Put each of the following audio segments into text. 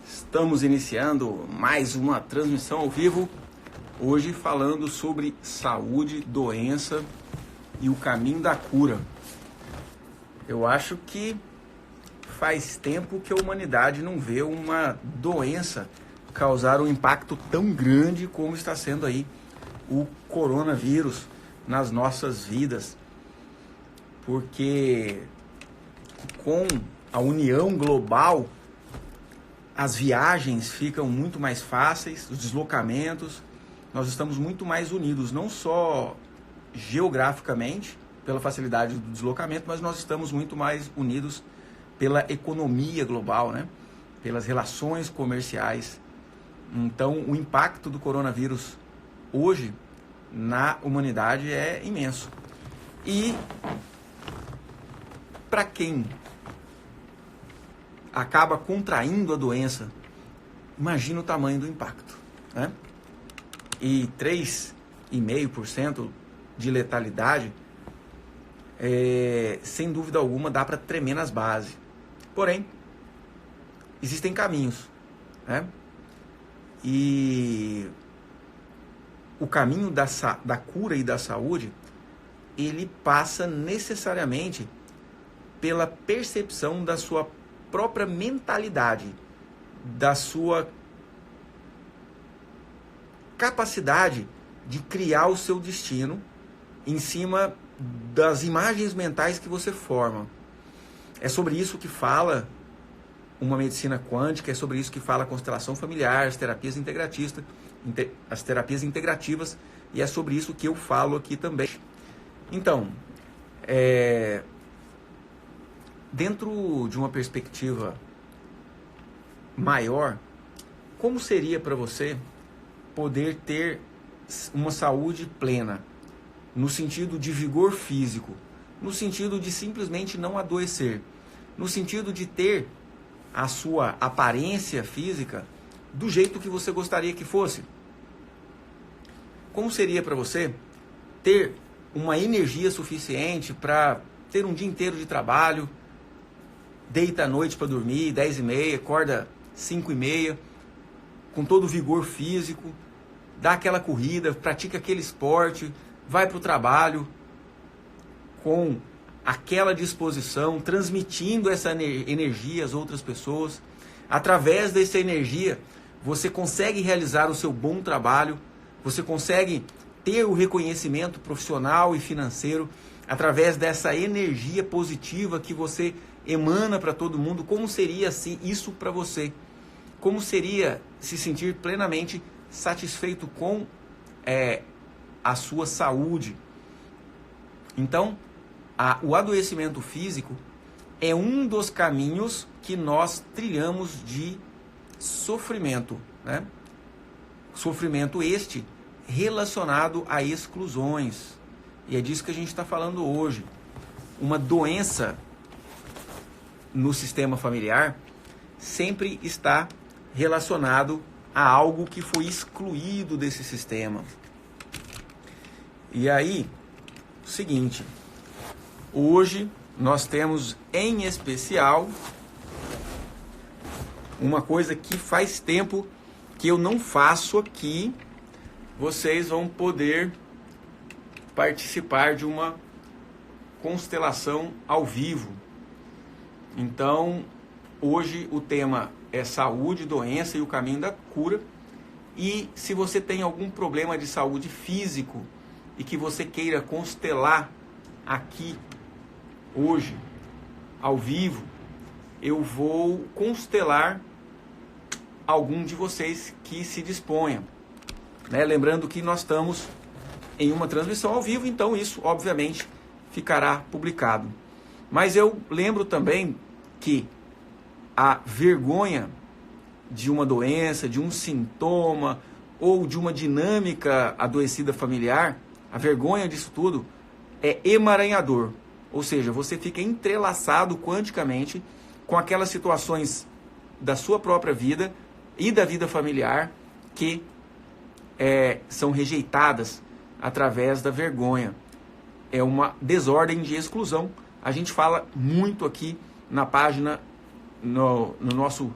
Estamos iniciando mais uma transmissão ao vivo, hoje falando sobre saúde, doença e o caminho da cura. Eu acho que faz tempo que a humanidade não vê uma doença causar um impacto tão grande como está sendo aí o coronavírus nas nossas vidas, porque com a união global as viagens ficam muito mais fáceis, os deslocamentos, nós estamos muito mais unidos, não só geograficamente, pela facilidade do deslocamento, mas nós estamos muito mais unidos pela economia global, né? Pelas relações comerciais. Então, o impacto do coronavírus hoje na humanidade é imenso. E para quem acaba contraindo a doença, imagina o tamanho do impacto, né? E 3,5% de letalidade, sem dúvida alguma, dá para tremer nas bases. Porém, existem caminhos, né? E o caminho da cura e da saúde, ele passa necessariamente pela percepção da sua própria mentalidade, da sua capacidade de criar o seu destino em cima das imagens mentais que você forma. É sobre isso que fala uma medicina quântica, é sobre isso que fala a constelação familiar, as terapias integrativas, e é sobre isso que eu falo aqui também. Então, dentro de uma perspectiva maior, como seria para você poder ter uma saúde plena, no sentido de vigor físico, no sentido de simplesmente não adoecer, no sentido de ter a sua aparência física do jeito que você gostaria que fosse? Como seria para você ter uma energia suficiente para ter um dia inteiro de trabalho, deita à noite para dormir, 10h30, acorda 5h30, com todo o vigor físico, dá aquela corrida, pratica aquele esporte, vai para o trabalho com aquela disposição, transmitindo essa energia às outras pessoas. Através dessa energia, você consegue realizar o seu bom trabalho, você consegue ter o reconhecimento profissional e financeiro através dessa energia positiva que você emana para todo mundo. Como seria assim isso para você? Como seria se sentir plenamente satisfeito com a sua saúde? Então, o adoecimento físico é um dos caminhos que nós trilhamos de sofrimento, né? Sofrimento este relacionado a exclusões. E é disso que a gente está falando hoje. Uma doença no sistema familiar sempre está relacionado a algo que foi excluído desse sistema. E aí, o seguinte, hoje nós temos em especial uma coisa que faz tempo que eu não faço aqui. Vocês vão poder participar de uma constelação ao vivo. Então, hoje o tema é saúde, doença e o caminho da cura. E se você tem algum problema de saúde físico e que você queira constelar aqui hoje, ao vivo, eu vou constelar algum de vocês que se disponham, né? Lembrando que nós estamos em uma transmissão ao vivo, então isso obviamente ficará publicado. Mas eu lembro também que a vergonha de uma doença, de um sintoma ou de uma dinâmica adoecida familiar, a vergonha disso tudo é emaranhador. Ou seja, você fica entrelaçado quanticamente com aquelas situações da sua própria vida e da vida familiar que são rejeitadas através da vergonha. É uma desordem de exclusão. A gente fala muito aqui na página, no nosso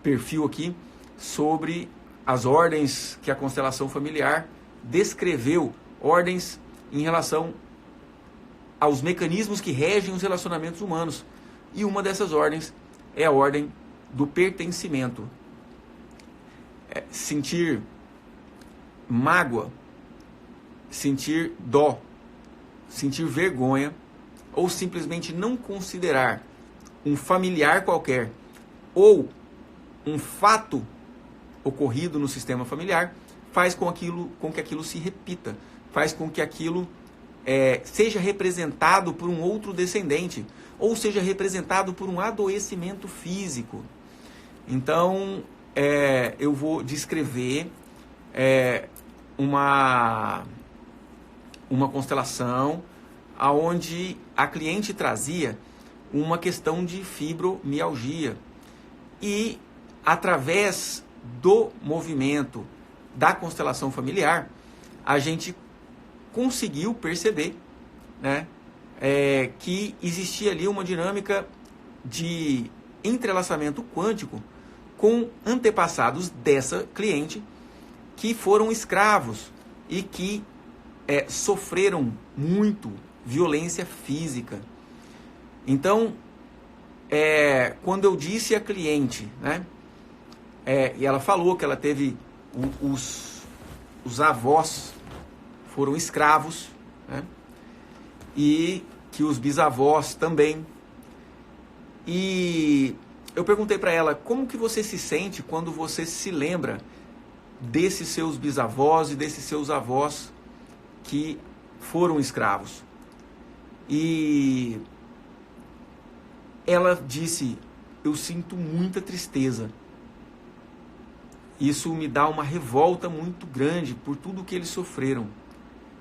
perfil aqui sobre as ordens que a constelação familiar descreveu, ordens em relação aos mecanismos que regem os relacionamentos humanos. E uma dessas ordens é a ordem do pertencimento. Sentir mágoa, sentir dó, sentir vergonha ou simplesmente não considerar um familiar qualquer ou um fato ocorrido no sistema familiar faz com que aquilo se repita, faz com que aquilo seja representado por um outro descendente ou seja representado por um adoecimento físico. Então, eu vou descrever uma constelação onde a cliente trazia uma questão de fibromialgia e através do movimento da constelação familiar a gente conseguiu perceber, né, que existia ali uma dinâmica de entrelaçamento quântico com antepassados dessa cliente que foram escravos e que sofreram muito violência física. Então, quando eu disse à cliente, né, e ela falou que ela teve os avós foram escravos, né, e que os bisavós também. E eu perguntei para ela, como que você se sente quando você se lembra desses seus bisavós e desses seus avós que foram escravos? E ela disse, eu sinto muita tristeza. Isso me dá uma revolta muito grande por tudo que eles sofreram.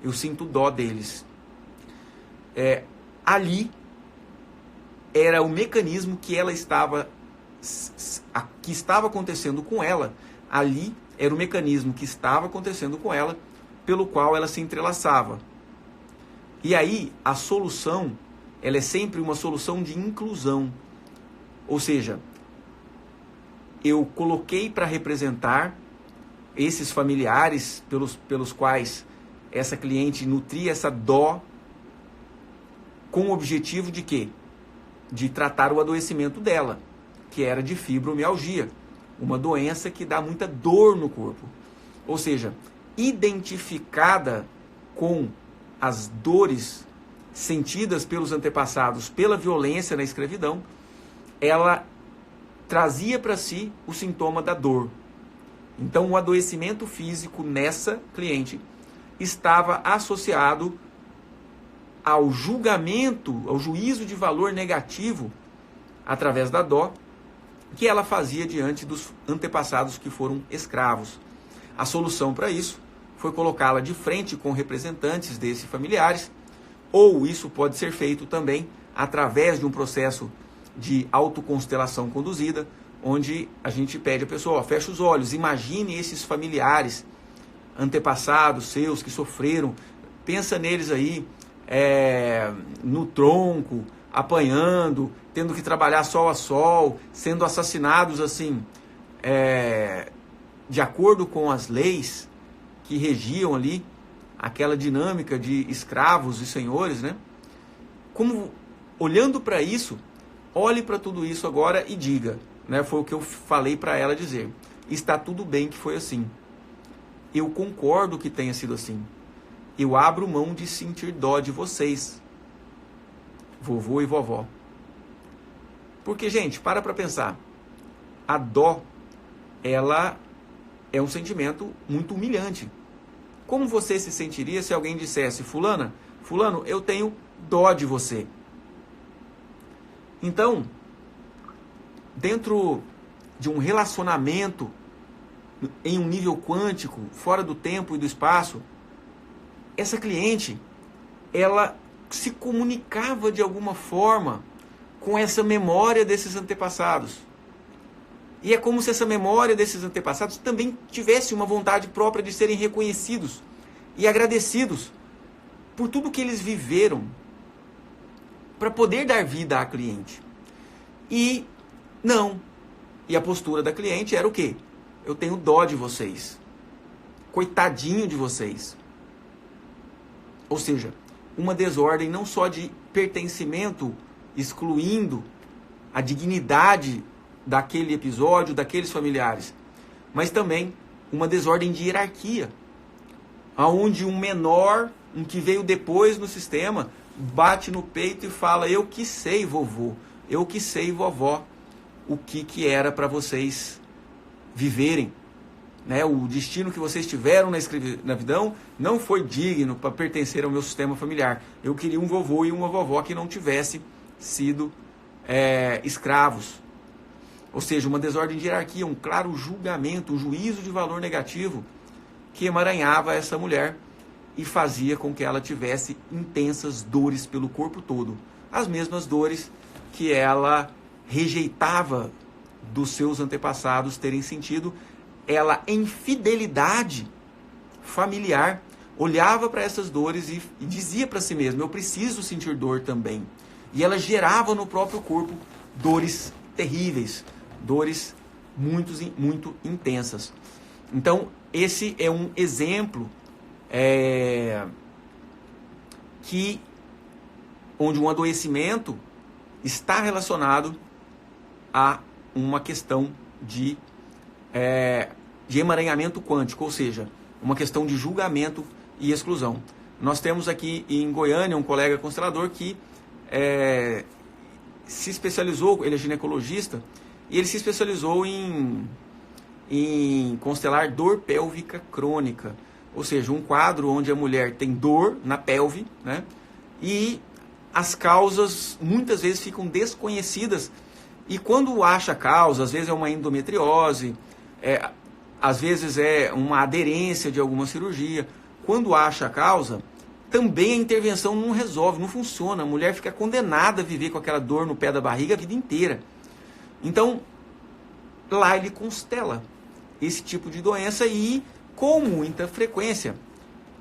Eu sinto dó deles. Ali era o mecanismo que estava acontecendo com ela. Ali era o mecanismo que estava acontecendo com ela, pelo qual ela se entrelaçava. E aí a solução, ela é sempre uma solução de inclusão. Ou seja, eu coloquei para representar esses familiares pelos quais essa cliente nutria essa dó, com o objetivo de quê? De tratar o adoecimento dela, que era de fibromialgia, uma doença que dá muita dor no corpo. Ou seja, identificada com as dores sentidas pelos antepassados pela violência na escravidão, ela trazia para si o sintoma da dor. Então, o adoecimento físico nessa cliente estava associado ao julgamento, ao juízo de valor negativo, através da dó, que ela fazia diante dos antepassados que foram escravos. A solução para isso foi colocá-la de frente com representantes desses familiares, ou isso pode ser feito também através de um processo de autoconstelação conduzida, onde a gente pede a pessoa, fecha os olhos, imagine esses familiares, antepassados seus que sofreram, pensa neles aí, no tronco, apanhando, tendo que trabalhar sol a sol, sendo assassinados assim, de acordo com as leis que regiam ali aquela dinâmica de escravos e senhores, né? Como, olhando para isso, olhe para tudo isso agora e diga, né? Foi o que eu falei para ela dizer, está tudo bem que foi assim. Eu concordo que tenha sido assim. Eu abro mão de sentir dó de vocês, vovô e vovó. Porque, gente, para pensar. A dó, ela é um sentimento muito humilhante. Como você se sentiria se alguém dissesse, fulano, eu tenho dó de você? Então, dentro de um relacionamento em um nível quântico, fora do tempo e do espaço, essa cliente, ela se comunicava de alguma forma com essa memória desses antepassados. E é como se essa memória desses antepassados também tivesse uma vontade própria de serem reconhecidos e agradecidos por tudo que eles viveram para poder dar vida à cliente. E não, E a postura da cliente era o quê? Eu tenho dó de vocês. Coitadinho de vocês. Ou seja, uma desordem não só de pertencimento, excluindo a dignidade daquele episódio, daqueles familiares, mas também uma desordem de hierarquia, aonde um menor, um que veio depois no sistema, bate no peito e fala: eu que sei, vovô, eu que sei, vovó, o que era para vocês viverem. Né? O destino que vocês tiveram na escravidão não foi digno para pertencer ao meu sistema familiar. Eu queria um vovô e uma vovó que não tivesse sido escravos. Ou seja, uma desordem de hierarquia, um claro julgamento, um juízo de valor negativo que emaranhava essa mulher e fazia com que ela tivesse intensas dores pelo corpo todo. As mesmas dores que ela rejeitava dos seus antepassados terem sentido. Ela, em fidelidade familiar, olhava para essas dores e dizia para si mesma: eu preciso sentir dor também. E ela gerava no próprio corpo dores terríveis, dores muito intensas. Então, esse é um exemplo onde um adoecimento está relacionado a uma questão de emaranhamento quântico, ou seja, uma questão de julgamento e exclusão. Nós temos aqui em Goiânia um colega constelador que se especializou, ele é ginecologista, e ele se especializou em constelar dor pélvica crônica, ou seja, um quadro onde a mulher tem dor na pelve, né? E as causas muitas vezes ficam desconhecidas, e quando acha a causa, às vezes é uma endometriose, às vezes é uma aderência de alguma cirurgia. Quando acha a causa, também a intervenção não resolve, não funciona. A mulher fica condenada a viver com aquela dor no pé da barriga a vida inteira. Então, lá ele constela esse tipo de doença e, com muita frequência,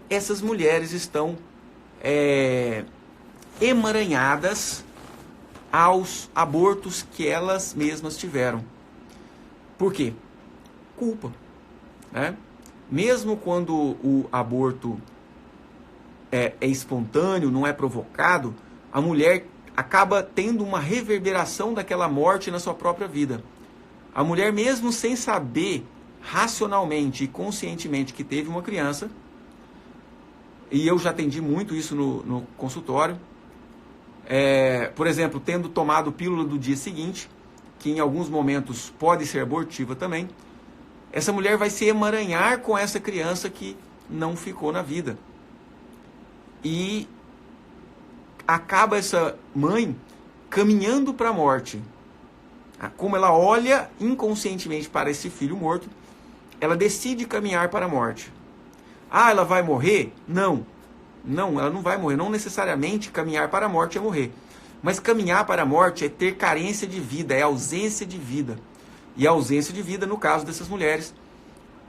essas mulheres estão emaranhadas aos abortos que elas mesmas tiveram. Por quê? Culpa. Né? Mesmo quando o aborto é espontâneo, não é provocado, a mulher acaba tendo uma reverberação daquela morte na sua própria vida. A mulher, mesmo sem saber racionalmente e conscientemente que teve uma criança, e eu já atendi muito isso no consultório, por exemplo, tendo tomado pílula do dia seguinte, que em alguns momentos pode ser abortiva também, essa mulher vai se emaranhar com essa criança que não ficou na vida. E acaba essa mãe caminhando para a morte. Como ela olha inconscientemente para esse filho morto, ela decide caminhar para a morte. Ela vai morrer? Não. Não, ela não vai morrer. Não necessariamente caminhar para a morte é morrer. Mas caminhar para a morte é ter carência de vida, é ausência de vida. E a ausência de vida, no caso dessas mulheres,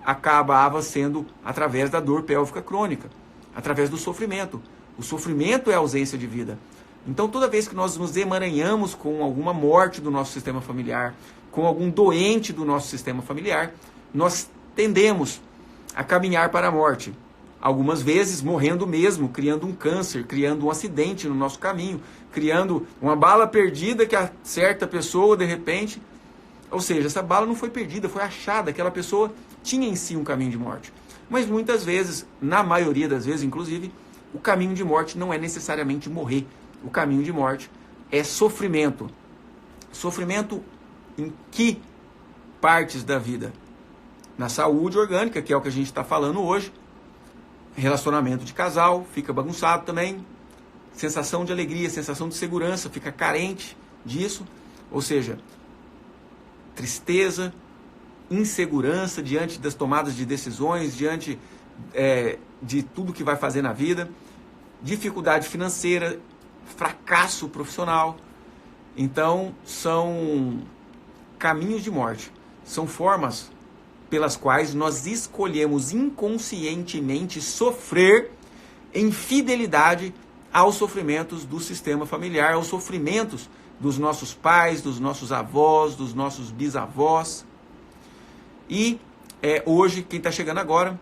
acabava sendo através da dor pélvica crônica, através do sofrimento. O sofrimento é a ausência de vida. Então, toda vez que nós nos emaranhamos com alguma morte do nosso sistema familiar, com algum doente do nosso sistema familiar, nós tendemos a caminhar para a morte. Algumas vezes morrendo mesmo, criando um câncer, criando um acidente no nosso caminho, criando uma bala perdida que acerta a pessoa de repente. Ou seja, essa bala não foi perdida, foi achada. Aquela pessoa tinha em si um caminho de morte. Mas muitas vezes, na maioria das vezes inclusive, o caminho de morte não é necessariamente morrer. O caminho de morte é sofrimento. Sofrimento em que partes da vida? Na saúde orgânica, que é o que a gente está falando hoje. Relacionamento de casal, fica bagunçado também. Sensação de alegria, sensação de segurança, fica carente disso. Ou seja, tristeza, insegurança diante das tomadas de decisões, diante de tudo que vai fazer na vida. Dificuldade financeira, fracasso profissional. Então, são caminhos de morte. São formas pelas quais nós escolhemos inconscientemente sofrer em fidelidade aos sofrimentos do sistema familiar, aos sofrimentos dos nossos pais, dos nossos avós, dos nossos bisavós. E hoje, quem está chegando agora,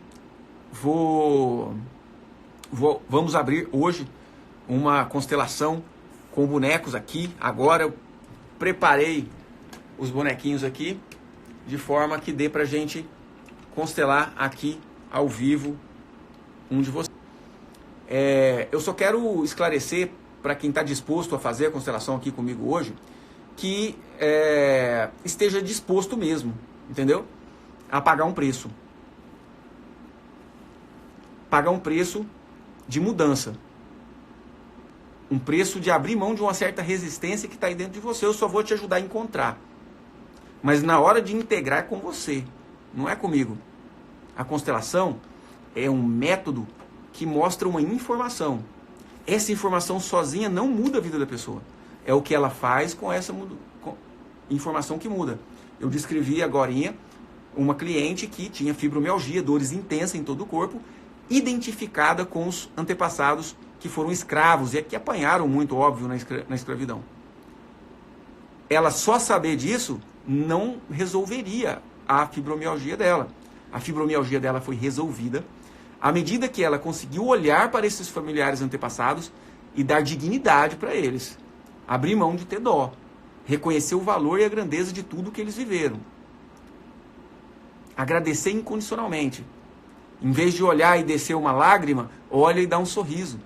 vamos abrir hoje uma constelação com bonecos aqui. Agora eu preparei os bonequinhos aqui de forma que dê pra gente constelar aqui ao vivo um de vocês. Eu só quero esclarecer para quem está disposto a fazer a constelação aqui comigo hoje, que esteja disposto mesmo, entendeu? A pagar um preço. Pagar um preço de mudança. Um preço de abrir mão de uma certa resistência que está aí dentro de você. Eu só vou te ajudar a encontrar. Mas na hora de integrar é com você, não é comigo. A constelação é um método que mostra uma informação. Essa informação sozinha não muda a vida da pessoa. É o que ela faz com essa informação que muda. Eu descrevi agorinha uma cliente que tinha fibromialgia, dores intensas em todo o corpo, identificada com os antepassados que foram escravos e que apanharam muito, óbvio, na escravidão. Ela só saber disso não resolveria a fibromialgia dela. A fibromialgia dela foi resolvida à medida que ela conseguiu olhar para esses familiares antepassados e dar dignidade para eles. Abrir mão de ter dó. Reconhecer o valor e a grandeza de tudo que eles viveram. Agradecer incondicionalmente. Em vez de olhar e descer uma lágrima, olha e dá um sorriso.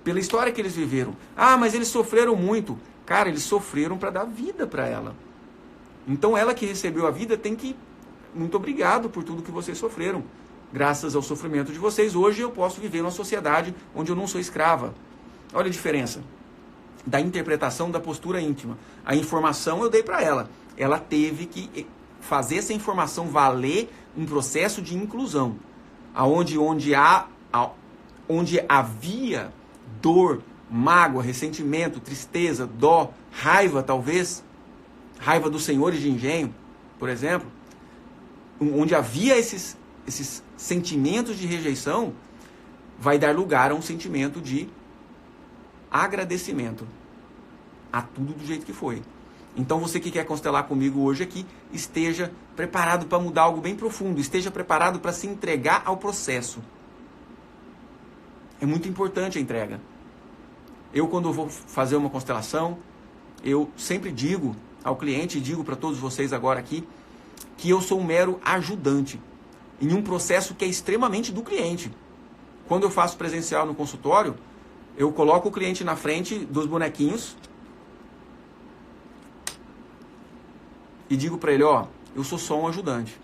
Pela história que eles viveram. Ah, mas eles sofreram muito. Cara, eles sofreram para dar vida para ela. Então ela que recebeu a vida tem que... Muito obrigado por tudo que vocês sofreram. Graças ao sofrimento de vocês, hoje eu posso viver numa sociedade onde eu não sou escrava. Olha a diferença da interpretação da postura íntima. A informação eu dei para ela. Ela teve que fazer essa informação valer um processo de inclusão. Onde havia dor, mágoa, ressentimento, tristeza, dó, raiva talvez, raiva dos senhores de engenho, por exemplo, onde havia esses sentimentos de rejeição, vai dar lugar a um sentimento de agradecimento a tudo do jeito que foi. Então você que quer constelar comigo hoje aqui, esteja preparado para mudar algo bem profundo, esteja preparado para se entregar ao processo. É muito importante a entrega. Eu, quando eu vou fazer uma constelação, eu sempre digo ao cliente, e digo para todos vocês agora aqui, que eu sou um mero ajudante em um processo que é extremamente do cliente. Quando eu faço presencial no consultório, eu coloco o cliente na frente dos bonequinhos e digo para ele, eu sou só um ajudante.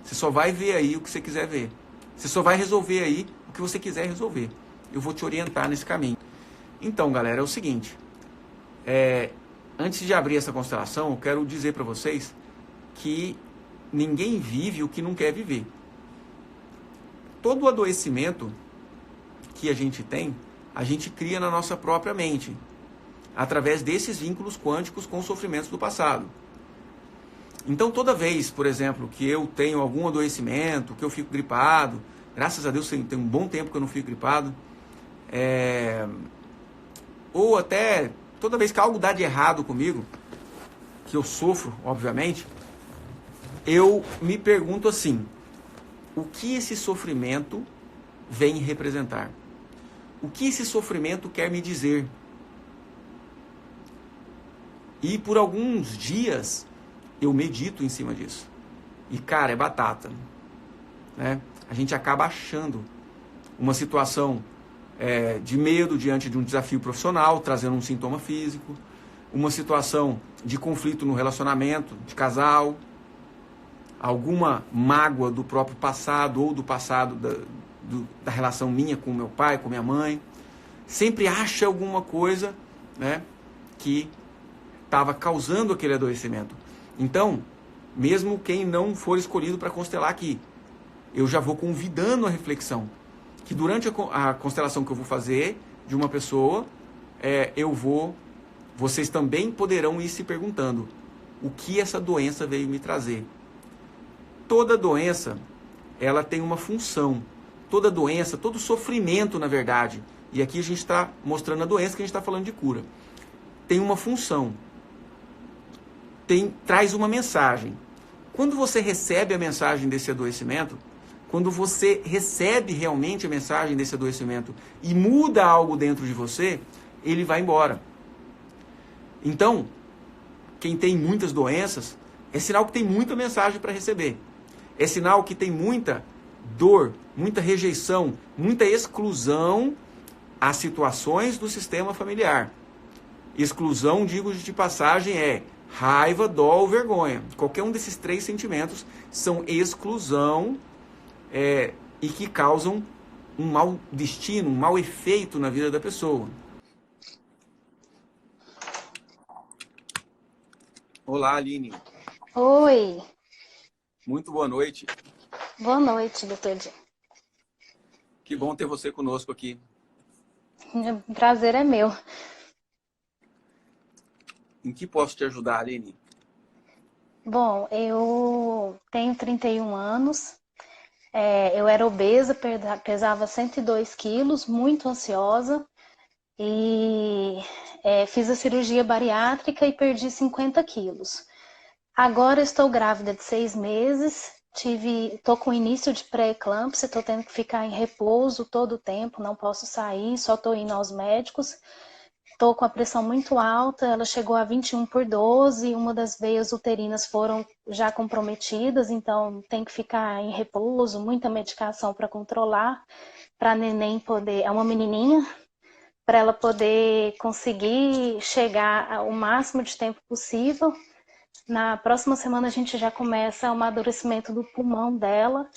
Você só vai ver aí o que você quiser ver. Você só vai resolver aí o que você quiser resolver. Eu vou te orientar nesse caminho. Então, galera, é o seguinte. Antes de abrir essa constelação, eu quero dizer para vocês que ninguém vive o que não quer viver. Todo o adoecimento que a gente tem, a gente cria na nossa própria mente, através desses vínculos quânticos com os sofrimentos do passado. Então, toda vez, por exemplo, que eu tenho algum adoecimento, que eu fico gripado, graças a Deus tem um bom tempo que eu não fico gripado, ou até toda vez que algo dá de errado comigo, que eu sofro, obviamente, eu me pergunto assim, o que esse sofrimento vem representar? O que esse sofrimento quer me dizer? E por alguns dias eu medito em cima disso. E cara, é batata, né? A gente acaba achando uma situação de medo diante de um desafio profissional, trazendo um sintoma físico, uma situação de conflito no relacionamento de casal, alguma mágoa do próprio passado ou do passado da relação minha com meu pai, com minha mãe. Sempre acha alguma coisa, né, que estava causando aquele adoecimento. Então, mesmo quem não for escolhido para constelar aqui, eu já vou convidando a reflexão. Que durante a constelação que eu vou fazer de uma pessoa, vocês também poderão ir se perguntando o que essa doença veio me trazer. Toda doença, ela tem uma função. Toda doença, todo sofrimento, na verdade, e aqui a gente está mostrando a doença que a gente está falando de cura. tem uma função, traz uma mensagem. Quando você recebe a mensagem desse adoecimento, quando você recebe realmente a mensagem desse adoecimento e muda algo dentro de você, ele vai embora. Então, quem tem muitas doenças, é sinal que tem muita mensagem para receber. É sinal que tem muita dor, muita rejeição, muita exclusão às situações do sistema familiar. Exclusão, digo de passagem, é raiva, dó ou vergonha. Qualquer um desses três sentimentos são exclusão e que causam um mau destino, um mau efeito na vida da pessoa. Olá, Aline. Oi, Muito boa noite. boa noite, doutor Di. Que bom ter você conosco aqui. O prazer é meu. Em que posso te ajudar, Aline? Bom, eu tenho 31 anos, eu era obesa, pesava 102 quilos, muito ansiosa e fiz a cirurgia bariátrica e perdi 50 quilos. Agora estou grávida de 6 meses, tô com início de pré-eclâmpsia, estou tendo que ficar em repouso todo o tempo, não posso sair, só estou indo aos médicos. Estou com a pressão muito alta, ela chegou a 21/12, uma das veias uterinas foram já comprometidas, então tem que ficar em repouso, muita medicação para controlar, para a neném poder, é uma menininha, para ela poder conseguir chegar o máximo de tempo possível. Na próxima semana a gente já começa o amadurecimento do pulmão dela,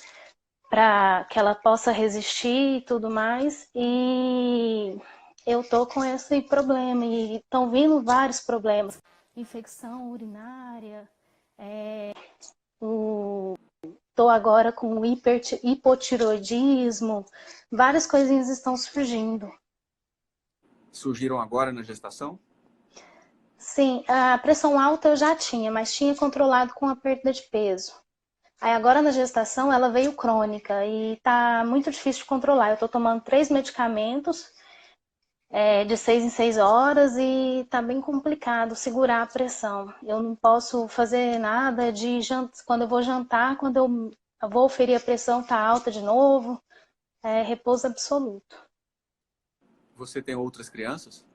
para que ela possa resistir e tudo mais. E eu tô com esse problema e estão vindo vários problemas. Infecção urinária, tô agora com hipotiroidismo, várias coisinhas estão surgindo. Surgiram agora na gestação? Sim, a pressão alta eu já tinha, mas tinha controlado com a perda de peso. Aí agora na gestação ela veio crônica e tá muito difícil de controlar. Eu tô tomando 3 medicamentos de 6 em 6 horas e tá bem complicado segurar a pressão. Eu não posso fazer nada de jantar. Quando eu vou jantar, quando eu vou ferir a pressão, tá alta de novo. É repouso absoluto. Você tem outras crianças?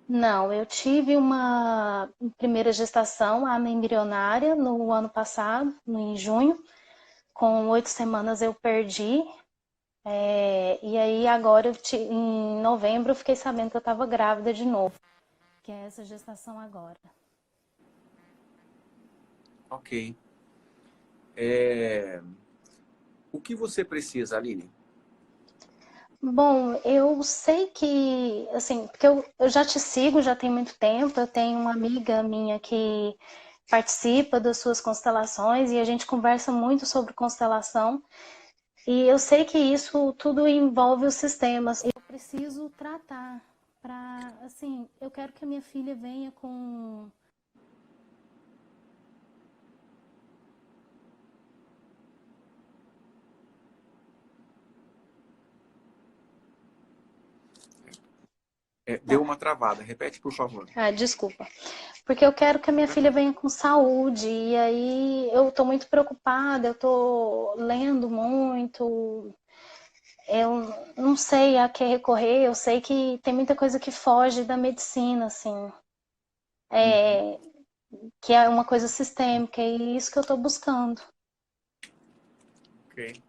Não, eu tive uma primeira gestação, a embrionária, no ano passado, em junho. Com 8 semanas eu perdi. E aí agora, em novembro, eu fiquei sabendo que eu estava grávida de novo. Que é essa gestação agora. Ok. O que você precisa, Aline? Bom, eu sei que, assim, porque eu já te sigo já tem muito tempo, eu tenho uma amiga minha que participa das suas constelações e a gente conversa muito sobre constelação. E eu sei que isso tudo envolve os sistemas. Eu preciso tratar para, assim, eu quero que a minha filha venha com. Deu uma travada. Repete, por favor. Desculpa. Porque eu quero que a minha filha venha com saúde. E aí eu tô muito preocupada, eu tô lendo muito. Eu não sei a que recorrer, eu sei que tem muita coisa que foge da medicina, assim, Uhum. que é uma coisa sistêmica, e é isso que eu tô buscando. Ok.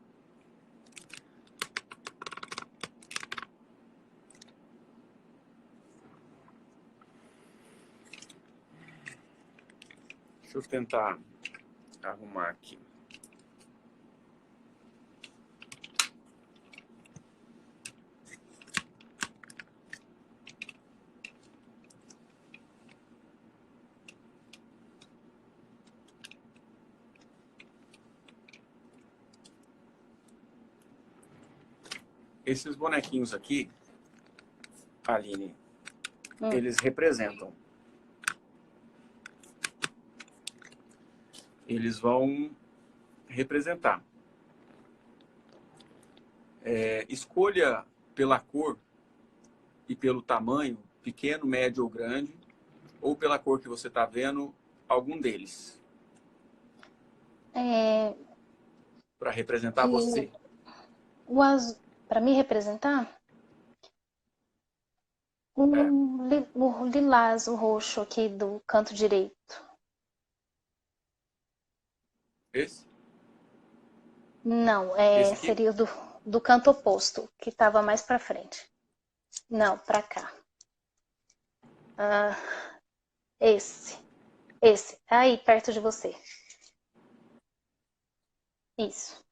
Deixa eu tentar arrumar aqui. Esses bonequinhos aqui, Aline, eles representam. Eles vão representar. Escolha pela cor e pelo tamanho pequeno, médio ou grande, ou pela cor que você está vendo, algum deles, É, para representar você. o azul, para me representar, É, o lilás, o roxo aqui do canto direito. esse? Não, Esse aqui? seria o do canto oposto, que estava mais para frente. Não, para cá. Ah, esse, aí perto de você. Isso.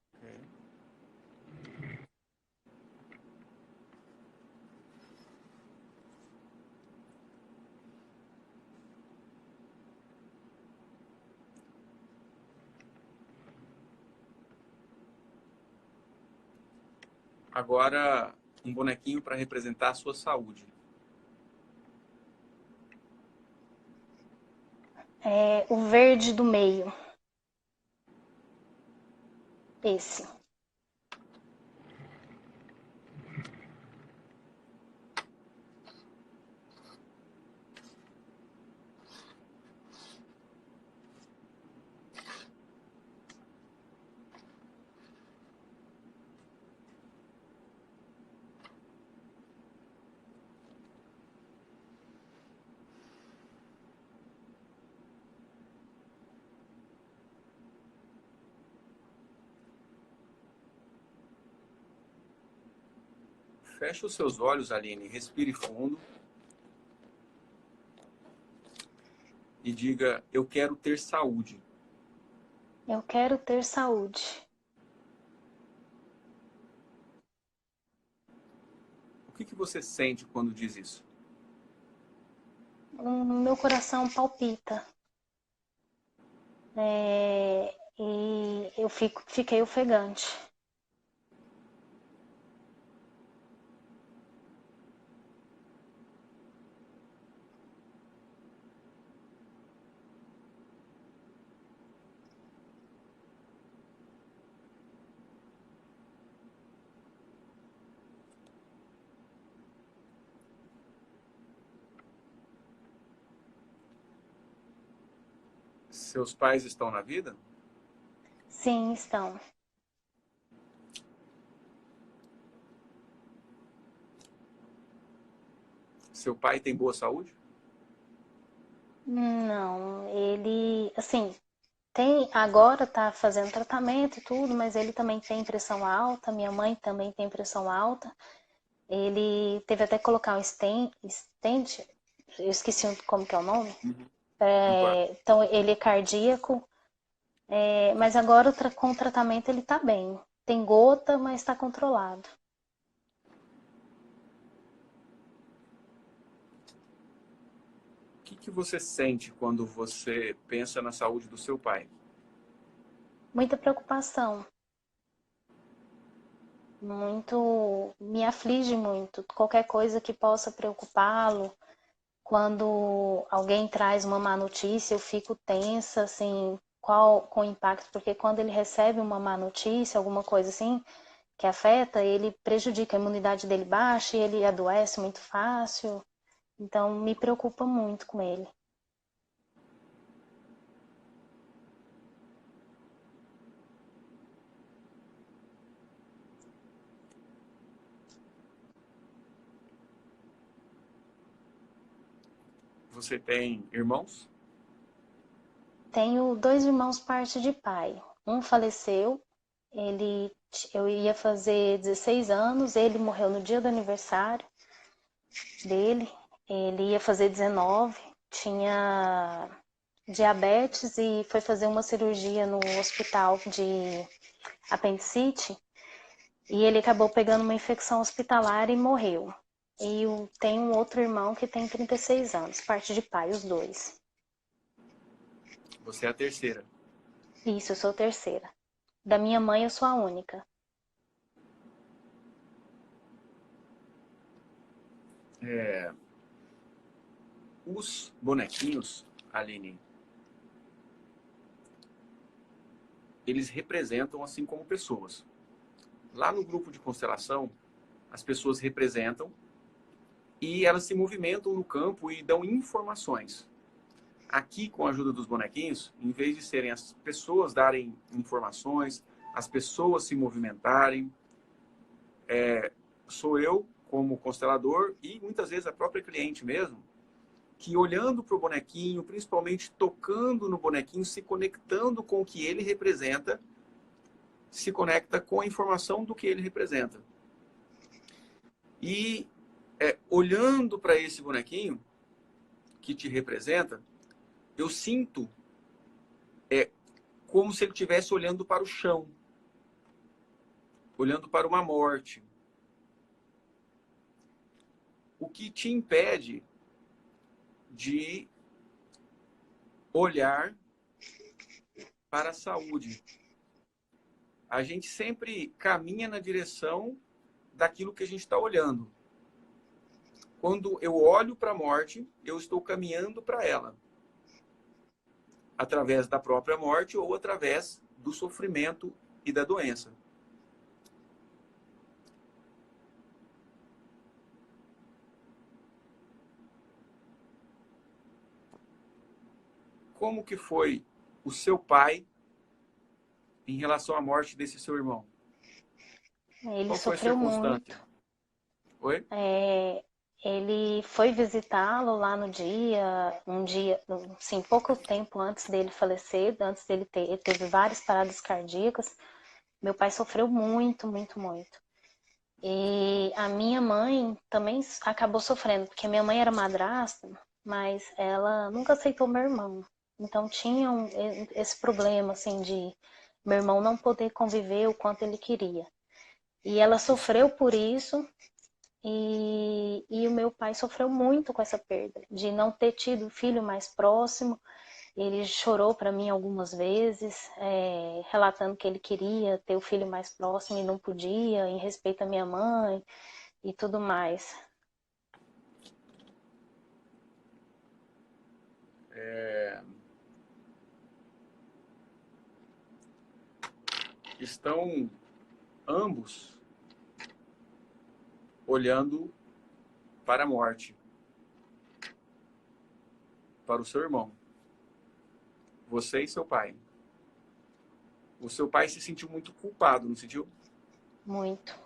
Agora, um bonequinho para representar a sua saúde. O verde do meio. Esse. Feche os seus olhos, Aline, respire fundo e diga: eu quero ter saúde. Eu quero ter saúde. O que você sente quando diz isso? Meu coração palpita. E eu fiquei ofegante. Seus pais estão na vida? Sim, estão. Seu pai tem boa saúde? Não, ele, assim, agora tá fazendo tratamento e tudo, mas ele também tem pressão alta, minha mãe também tem pressão alta. Ele teve até que colocar um stent, eu esqueci como que é o nome. Uhum. Implante. Então ele é cardíaco, mas agora com o tratamento ele tá bem. Tem gota, mas está controlado. O que você sente quando você pensa na saúde do seu pai? Muita preocupação, me aflige muito. Qualquer coisa que possa preocupá-lo. Quando alguém traz uma má notícia, eu fico tensa, assim, com o impacto, porque quando ele recebe uma má notícia, alguma coisa assim, que afeta, ele prejudica, a imunidade dele baixa e ele adoece muito fácil. Então, me preocupa muito com ele. Você tem irmãos? Tenho dois irmãos parte de pai. Um faleceu, eu ia fazer 16 anos, ele morreu no dia do aniversário dele. Ele ia fazer 19, tinha diabetes e foi fazer uma cirurgia no hospital de apendicite e ele acabou pegando uma infecção hospitalar e morreu. E eu tenho um outro irmão que tem 36 anos, parte de pai, os dois. Você é a terceira. Isso, eu sou terceira. Da minha mãe eu sou a única. Os bonequinhos, Aline, eles representam assim como pessoas. Lá no grupo de constelação, as pessoas representam e elas se movimentam no campo e dão informações. Aqui, com a ajuda dos bonequinhos, em vez de serem as pessoas darem informações, as pessoas se movimentarem, sou eu, como constelador, e muitas vezes a própria cliente mesmo, que olhando para o bonequinho, principalmente tocando no bonequinho, se conectando com o que ele representa, se conecta com a informação do que ele representa. E olhando para esse bonequinho que te representa, eu sinto como se ele estivesse olhando para o chão, olhando para uma morte. O que te impede de olhar para a saúde. A gente sempre caminha na direção daquilo que a gente está olhando. Quando eu olho para a morte, eu estou caminhando para ela. Através da própria morte ou através do sofrimento e da doença. Como que foi o seu pai em relação à morte desse seu irmão? Ele Qual foi a sofreu circunstância? muito. Oi? Ele foi visitá-lo lá no dia, um dia, sim, pouco tempo antes dele falecer, antes dele ele teve várias paradas cardíacas. Meu pai sofreu muito, muito, muito. E a minha mãe também acabou sofrendo, porque minha mãe era madrasta, mas ela nunca aceitou meu irmão. Então tinha esse problema, assim, de meu irmão não poder conviver o quanto ele queria. E ela sofreu por isso, e o meu pai sofreu muito com essa perda, de não ter tido o filho mais próximo. Ele chorou para mim algumas vezes, relatando que ele queria ter o filho mais próximo e não podia, em respeito à minha mãe e tudo mais. Estão ambos olhando para a morte, para o seu irmão. Você e seu pai. O seu pai se sentiu muito culpado, não sentiu? Muito.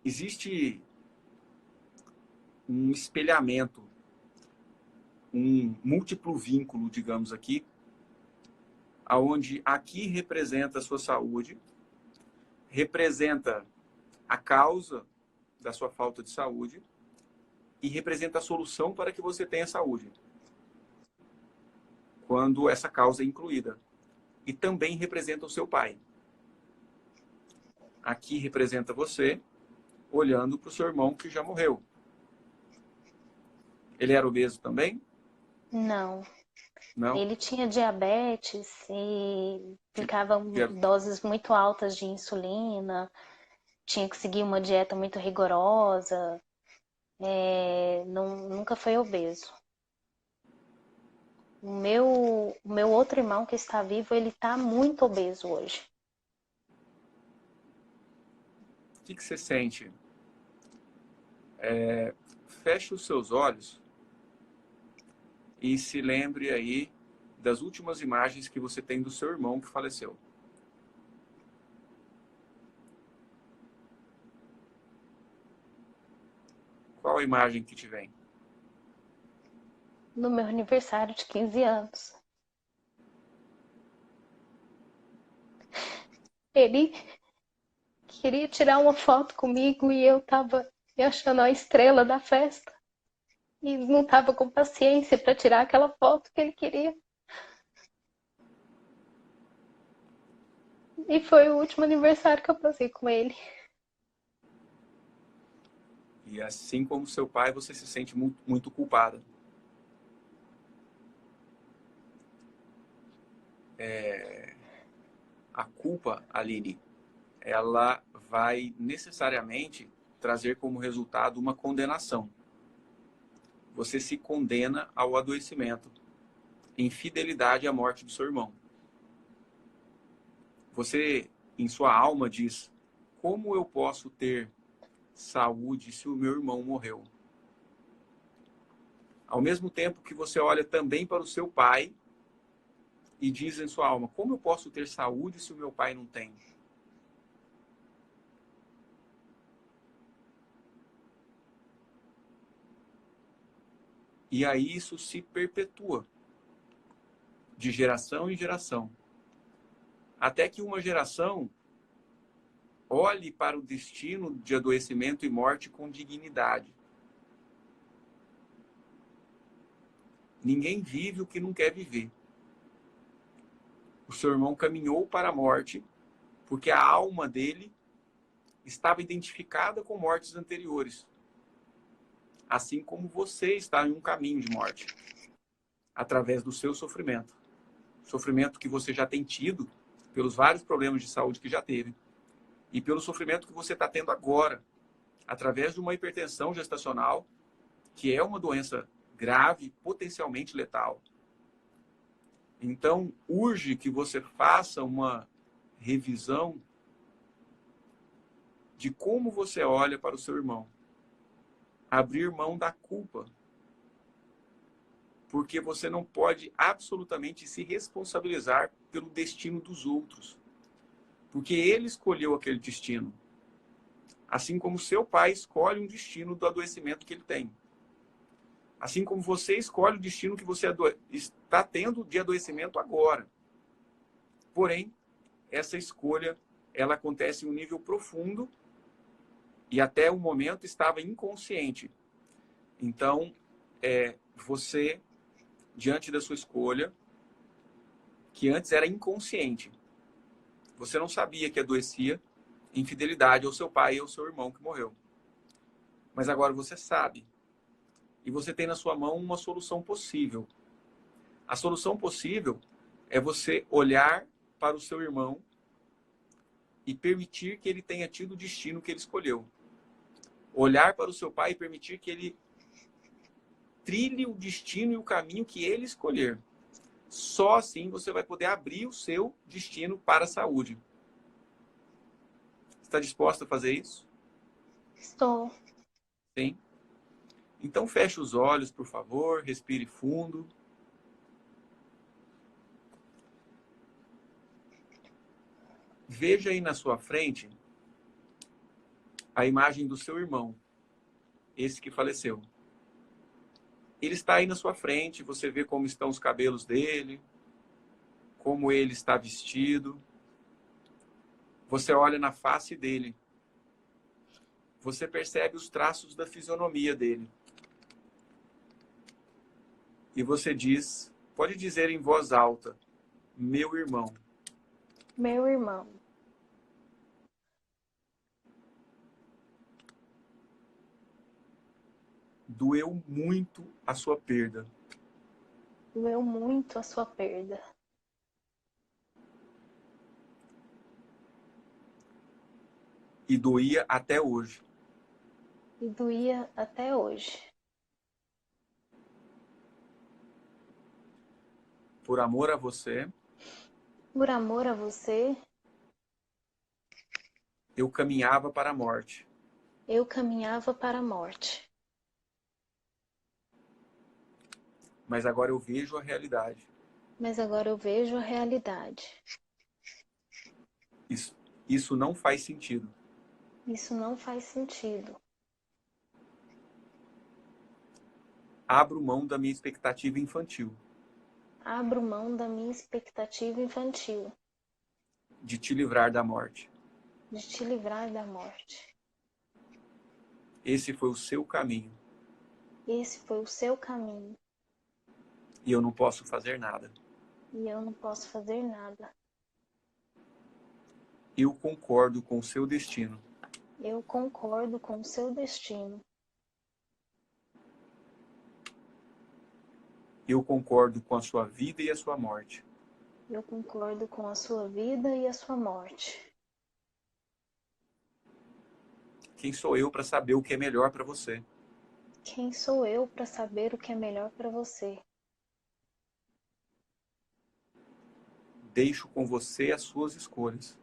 Existe um espelhamento, um múltiplo vínculo, digamos aqui, aonde aqui representa a sua saúde, representa a causa da sua falta de saúde e representa a solução para que você tenha saúde, quando essa causa é incluída. E também representa o seu pai. Aqui representa você olhando para o seu irmão que já morreu. Ele era obeso também? Não. Não? Ele tinha diabetes e ficava Tinha- doses muito altas de insulina, tinha que seguir uma dieta muito rigorosa, nunca foi obeso. O meu outro irmão que está vivo, ele está muito obeso hoje. O que você sente? Feche os seus olhos e se lembre aí das últimas imagens que você tem do seu irmão que faleceu. Qual a imagem que te vem? No meu aniversário de 15 anos. Ele queria tirar uma foto comigo e eu tava me achando a estrela da festa. E não tava com paciência para tirar aquela foto que ele queria. E foi o último aniversário que eu passei com ele. E assim como seu pai, você se sente muito, muito culpada. A culpa, Aline, ela vai necessariamente trazer como resultado uma condenação. Você se condena ao adoecimento, infidelidade à morte do seu irmão. Você em sua alma diz: como eu posso ter saúde se o meu irmão morreu? Ao mesmo tempo que você olha também para o seu pai e diz em sua alma: como eu posso ter saúde se o meu pai não tem? E aí isso se perpetua de geração em geração, até que uma geração olhe para o destino de adoecimento e morte com dignidade. Ninguém vive o que não quer viver. O seu irmão caminhou para a morte porque a alma dele estava identificada com mortes anteriores. Assim como você está em um caminho de morte, através do seu sofrimento. Sofrimento que você já tem tido, pelos vários problemas de saúde que já teve, e pelo sofrimento que você está tendo agora, através de uma hipertensão gestacional, que é uma doença grave, potencialmente letal. Então, urge que você faça uma revisão de como você olha para o seu irmão. Abrir mão da culpa. Porque você não pode absolutamente se responsabilizar pelo destino dos outros. Porque ele escolheu aquele destino. Assim como seu pai escolhe um destino do adoecimento que ele tem. Assim como você escolhe o destino que você está tendo de adoecimento agora. Porém, essa escolha, ela acontece em um nível profundo e até o momento estava inconsciente. Então, você, diante da sua escolha, que antes era inconsciente, você não sabia que adoecia infidelidade ao seu pai e ao seu irmão que morreu. Mas agora você sabe. E você tem na sua mão uma solução possível. A solução possível é você olhar para o seu irmão e permitir que ele tenha tido o destino que ele escolheu. Olhar para o seu pai e permitir que ele trilhe o destino e o caminho que ele escolher. Só assim você vai poder abrir o seu destino para a saúde. Está disposta a fazer isso? Estou. Sim. Então feche os olhos, por favor, respire fundo. Veja aí na sua frente a imagem do seu irmão, esse que faleceu. Ele está aí na sua frente, você vê como estão os cabelos dele, como ele está vestido. Você olha na face dele. Você percebe os traços da fisionomia dele. E você diz, pode dizer em voz alta: meu irmão. Meu irmão. Doeu muito a sua perda. Doeu muito a sua perda. E doía até hoje. E doía até hoje. Por amor a você, Por amor a você, eu caminhava para a morte. eu caminhava para a morte. Mas agora eu vejo a realidade. Mas agora eu vejo a realidade. Isso não faz sentido. Isso não faz sentido. Abro mão da minha expectativa infantil. Abro mão da minha expectativa infantil. De te livrar da morte. De te livrar da morte. Esse foi o seu caminho. Esse foi o seu caminho. E eu não posso fazer nada. E eu não posso fazer nada. Eu concordo com o seu destino. Eu concordo com o seu destino. Eu concordo com a sua vida e a sua morte. Eu concordo com a sua vida e a sua morte. Quem sou eu para saber o que é melhor para você? Quem sou eu para saber o que é melhor para você? Deixo com você as suas escolhas.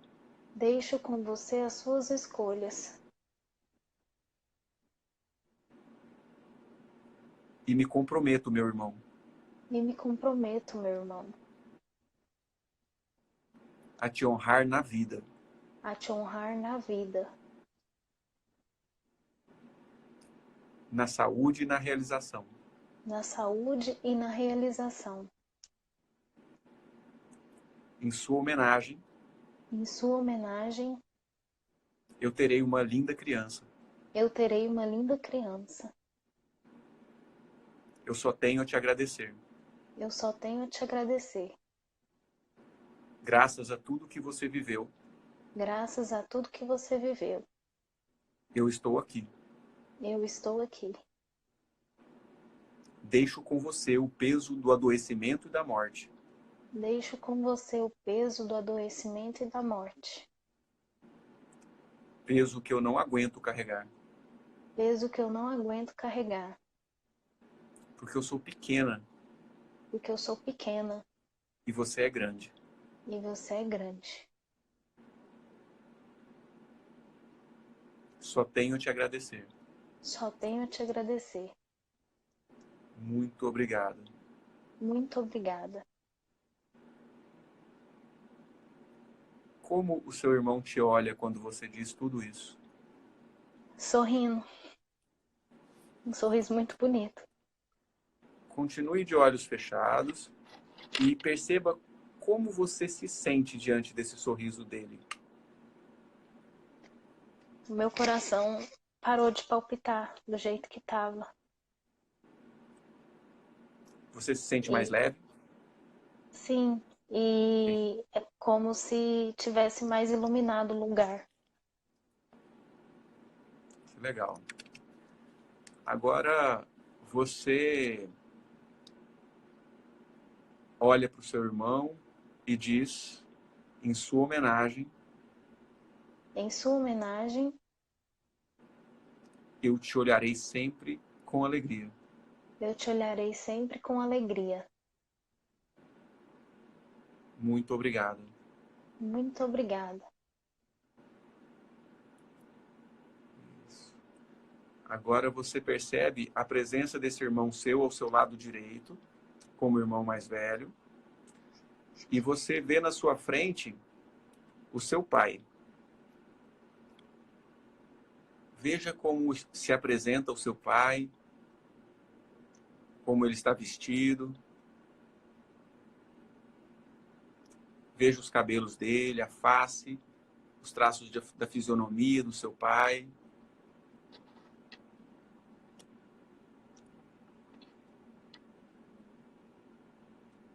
Deixo com você as suas escolhas. E me comprometo, meu irmão, E me comprometo, meu irmão, a te honrar na vida, a te honrar na vida, na saúde e na realização. na saúde e na realização. Em sua homenagem, Em sua homenagem, eu terei uma linda criança. eu terei uma linda criança. Eu só tenho a te agradecer. Eu só tenho a te agradecer. Graças a tudo que você viveu, Graças a tudo que você viveu, eu estou aqui. eu estou aqui. Deixo com você o peso do adoecimento e da morte. Deixo com você o peso do adoecimento e da morte. Peso que eu não aguento carregar. Peso que eu não aguento carregar, Porque eu sou pequena porque eu sou pequena e você é grande. e você é grande. Só tenho a te agradecer. Só tenho a te agradecer. Muito obrigado. Muito obrigada. Como o seu irmão te olha quando você diz tudo isso? Sorrindo, um sorriso muito bonito. Continue de olhos fechados e perceba como você se sente diante desse sorriso dele. O meu coração parou de palpitar do jeito que estava. Você se sente mais E leve? sim, e é como se tivesse mais iluminado o lugar. Que legal. Agora você olha para o seu irmão e diz, em sua homenagem, Em sua homenagem, eu te olharei sempre com alegria. eu te olharei sempre com alegria. Muito obrigado. Muito obrigada. Agora você percebe a presença desse irmão seu ao seu lado direito, como irmão mais velho, e você vê na sua frente o seu pai. Veja como se apresenta o seu pai, como ele está vestido. Veja os cabelos dele, a face, os traços da fisionomia do seu pai.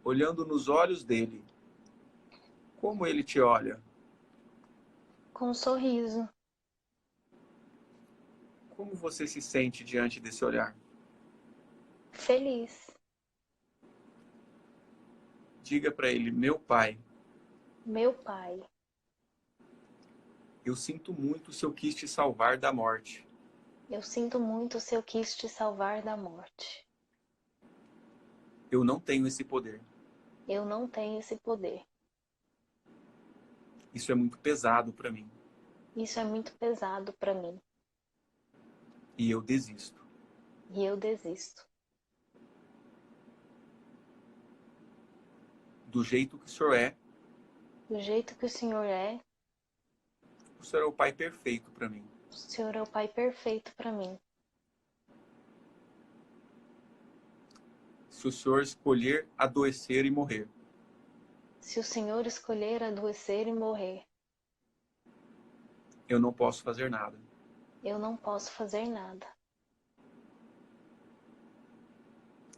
Olhando nos olhos dele, como ele te olha? Com um sorriso, Como você se sente diante desse olhar? feliz. Diga para ele, meu pai, Meu pai, eu sinto muito se eu quis te salvar da morte. eu sinto muito se eu quis te salvar da morte. Eu não tenho esse poder. Eu não tenho esse poder. Isso é muito pesado para mim. Isso é muito pesado para mim. E eu desisto. E eu desisto. Do jeito que o senhor é, Do jeito que o Senhor é, o senhor é o pai perfeito para mim. o Senhor é o pai perfeito para mim. Se o senhor escolher adoecer e morrer, Se o Senhor escolher adoecer e morrer, eu não posso fazer nada. eu não posso fazer nada.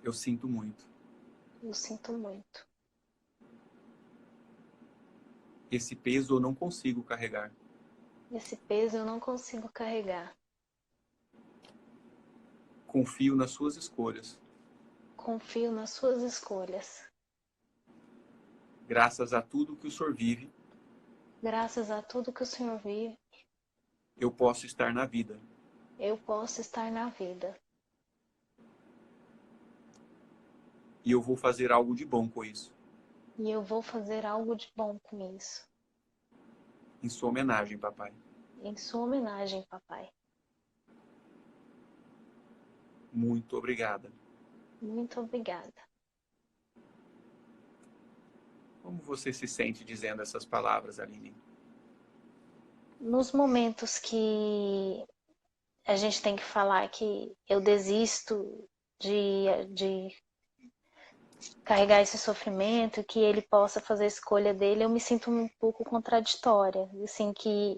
Eu sinto muito. Eu sinto muito. Esse peso eu não consigo carregar. Esse peso eu não consigo carregar. Confio nas suas escolhas. Confio nas suas escolhas. Graças a tudo que o senhor vive, Graças a tudo que o Senhor vive, eu posso estar na vida. eu posso estar na vida. E eu vou fazer algo de bom com isso. E eu vou fazer algo de bom com isso. Em sua homenagem, papai. Em sua homenagem, papai. Muito obrigada. Muito obrigada. Como você se sente dizendo essas palavras, Aline? Nos momentos que a gente tem que falar que eu desisto de carregar esse sofrimento, que ele possa fazer a escolha dele, eu me sinto um pouco contraditória, assim, que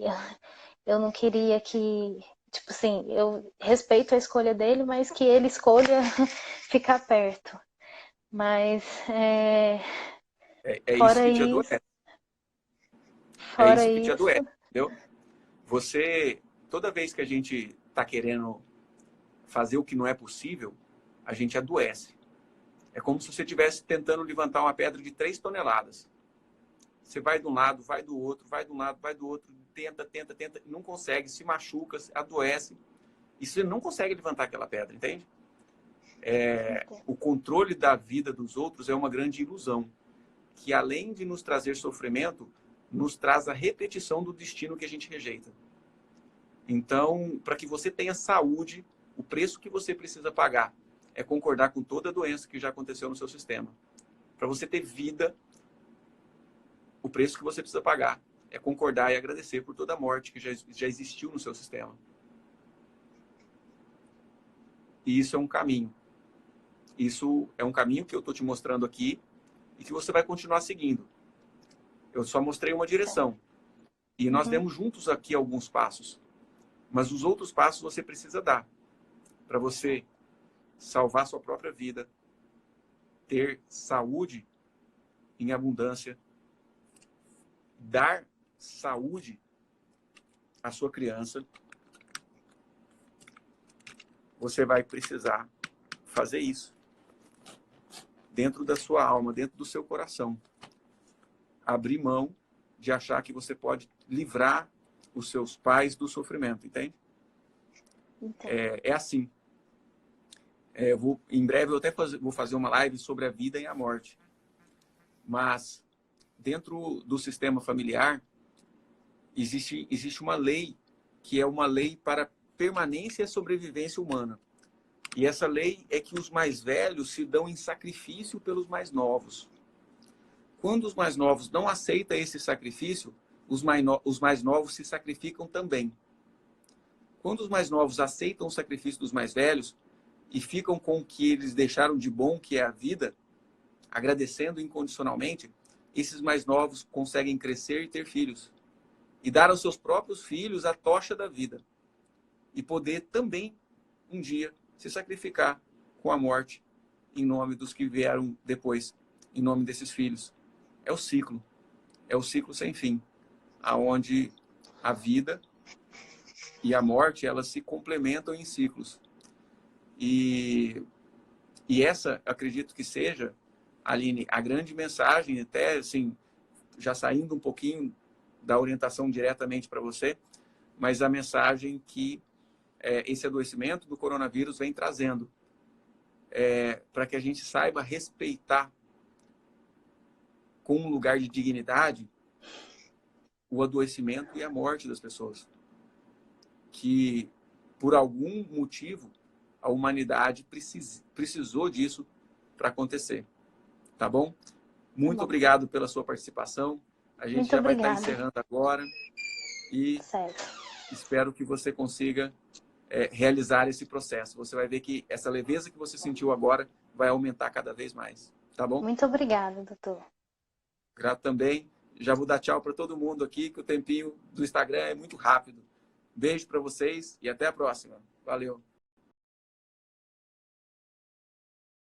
eu não queria que, tipo assim, eu respeito a escolha dele, mas que ele escolha ficar perto. Mas É isso fora que te isso, adoece. É fora isso que te isso, adoece, entendeu? Você, toda vez que a gente está querendo fazer o que não é possível, a gente adoece. É como se você estivesse tentando levantar uma pedra de 3 toneladas. Você vai de um lado, vai do outro, vai de um lado, vai do outro, tenta, tenta, tenta, não consegue, se machuca, adoece. E você não consegue levantar aquela pedra, entende? O controle da vida dos outros é uma grande ilusão, que além de nos trazer sofrimento, nos traz a repetição do destino que a gente rejeita. Então, para que você tenha saúde, o preço que você precisa pagar é concordar com toda a doença que já aconteceu no seu sistema. Para você ter vida, o preço que você precisa pagar é concordar e agradecer por toda a morte que já existiu no seu sistema. E isso é um caminho. Isso é um caminho que eu estou te mostrando aqui e que você vai continuar seguindo. Eu só mostrei uma direção. E nós demos juntos aqui alguns passos. Mas os outros passos você precisa dar para você salvar sua própria vida, ter saúde em abundância, dar saúde à sua criança. Você vai precisar fazer isso dentro da sua alma, dentro do seu coração. Abrir mão de achar que você pode livrar os seus pais do sofrimento, entende? É assim. Em breve eu até vou fazer uma live sobre a vida e a morte. Mas dentro do sistema familiar existe uma lei que é uma lei para permanência e sobrevivência humana. E essa lei é que os mais velhos se dão em sacrifício pelos mais novos. Quando os mais novos não aceitam esse sacrifício, os mais novos se sacrificam também. Quando os mais novos aceitam o sacrifício dos mais velhos e ficam com o que eles deixaram de bom, que é a vida, agradecendo incondicionalmente, esses mais novos conseguem crescer e ter filhos. E dar aos seus próprios filhos a tocha da vida. E poder também, um dia, se sacrificar com a morte em nome dos que vieram depois, em nome desses filhos. É o ciclo sem fim, aonde a vida e a morte, elas se complementam em ciclos. E essa, acredito que seja, Aline, a grande mensagem, até assim, já saindo um pouquinho da orientação diretamente para você, mas a mensagem que esse adoecimento do coronavírus vem trazendo, para que a gente saiba respeitar com um lugar de dignidade o adoecimento e a morte das pessoas. Que, por algum motivo, a humanidade precisou disso para acontecer. Tá bom? Muito obrigado pela sua participação. A gente já vai estar encerrando agora. E espero que você consiga realizar esse processo. Você vai ver que essa leveza que você sentiu agora vai aumentar cada vez mais. Tá bom? Muito obrigada, doutor. Grato também. Já vou dar tchau para todo mundo aqui, que o tempinho do Instagram é muito rápido. Beijo para vocês e até a próxima. Valeu.